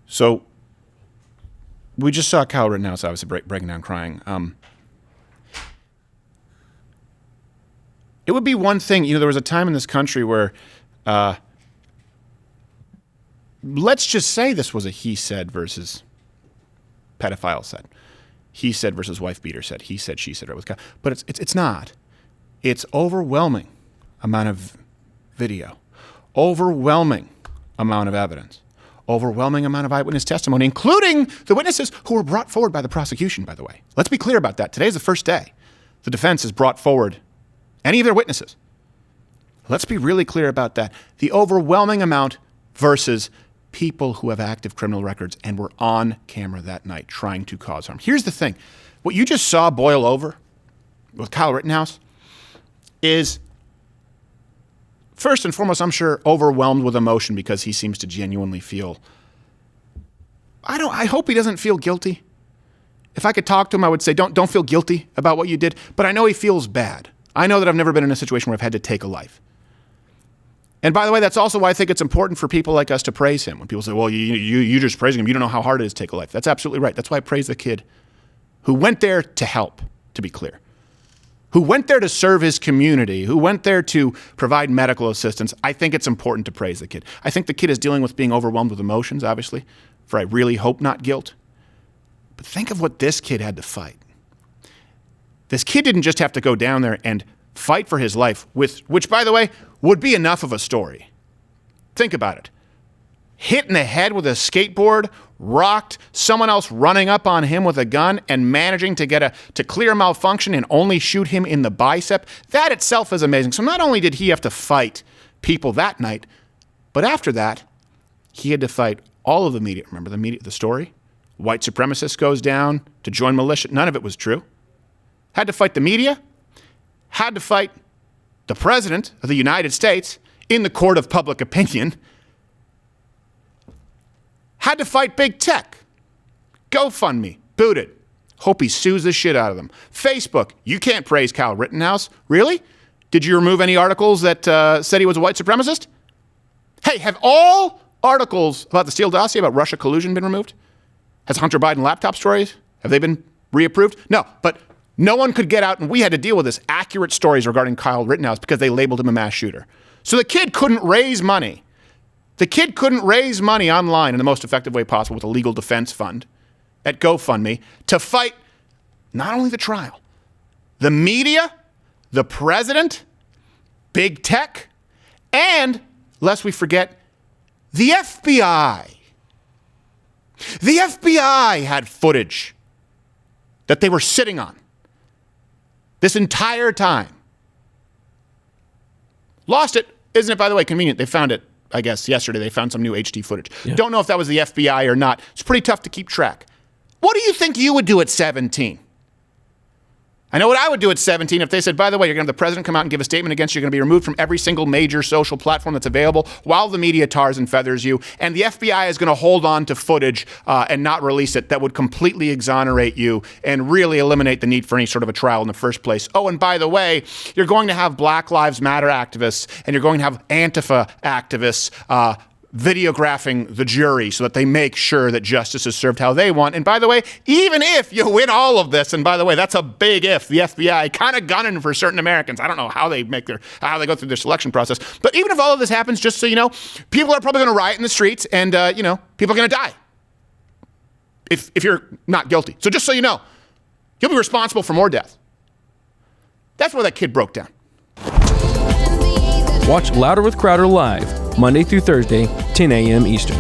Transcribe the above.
So we just saw Kyle Rittenhouse obviously breaking down crying. It would be one thing, there was a time in this country where, let's just say this was a he said versus pedophile said. He said versus wife beater said. He said, she said. But it's not. It's overwhelming amount of video, overwhelming amount of evidence, overwhelming amount of eyewitness testimony, including the witnesses who were brought forward by the prosecution, by the way. Let's be clear about that. Today's the first day the defense has brought forward any of their witnesses. Let's be really clear about that. The overwhelming amount versus people who have active criminal records and were on camera that night trying to cause harm. Here's the thing. What you just saw boil over with Kyle Rittenhouse is, first and foremost, I'm sure, overwhelmed with emotion because he seems to genuinely feel, I hope he doesn't feel guilty. If I could talk to him, I would say, don't feel guilty about what you did. But I know he feels bad. I know that I've never been in a situation where I've had to take a life. And by the way, that's also why I think it's important for people like us to praise him. When people say, well, you just praising him, you don't know how hard it is to take a life. That's absolutely right. That's why I praise the kid who went there to help, to be clear. Who went there to serve his community, who went there to provide medical assistance. I think it's important to praise the kid. I think the kid is dealing with being overwhelmed with emotions, obviously, for I really hope not guilt. But think of what this kid had to fight. This kid didn't just have to go down there and fight for his life, which, by the way, would be enough of a story. Think about it. Hit in the head with a skateboard, rocked, someone else running up on him with a gun and managing to clear a malfunction and only shoot him in the bicep. That itself is amazing. So not only did he have to fight people that night, but after that, he had to fight all of the media. Remember the story? White supremacist goes down to join militia. None of it was true. Had to fight the media, had to fight the president of the United States in the court of public opinion, had to fight big tech. GoFundMe, booted. Hope he sues the shit out of them. Facebook, you can't praise Kyle Rittenhouse. Really? Did you remove any articles that said he was a white supremacist? Hey, have all articles about the Steele dossier, about Russia collusion been removed? Has Hunter Biden laptop stories, have they been reapproved? No, but no one could get out, and we had to deal with this, accurate stories regarding Kyle Rittenhouse because they labeled him a mass shooter. So the kid couldn't raise money. The kid couldn't raise money online in the most effective way possible with a legal defense fund at GoFundMe to fight not only the trial, the media, the president, big tech, and, lest we forget, the FBI. The FBI had footage that they were sitting on this entire time. Lost it. Isn't it, by the way, convenient? They found it, I guess, yesterday. They found some new HD footage. Yeah. Don't know if that was the FBI or not. It's pretty tough to keep track. What do you think you would do at 17? I know what I would do at 17 if they said, by the way, you're going to have the president come out and give a statement against you. You're going to be removed from every single major social platform that's available while the media tars and feathers you. And the FBI is going to hold on to footage and not release it that would completely exonerate you and really eliminate the need for any sort of a trial in the first place. Oh, and by the way, you're going to have Black Lives Matter activists and you're going to have Antifa activists videographing the jury so that they make sure that justice is served how they want. And by the way, even if you win all of this, and by the way, that's a big if, the FBI kind of gunning for certain Americans. I don't know how they how they go through their selection process. But even if all of this happens, just so you know, people are probably going to riot in the streets and, people are going to die if you're not guilty. So just so you know, you'll be responsible for more death. That's where that kid broke down. Watch Louder with Crowder live, Monday through Thursday, 10 a.m. Eastern.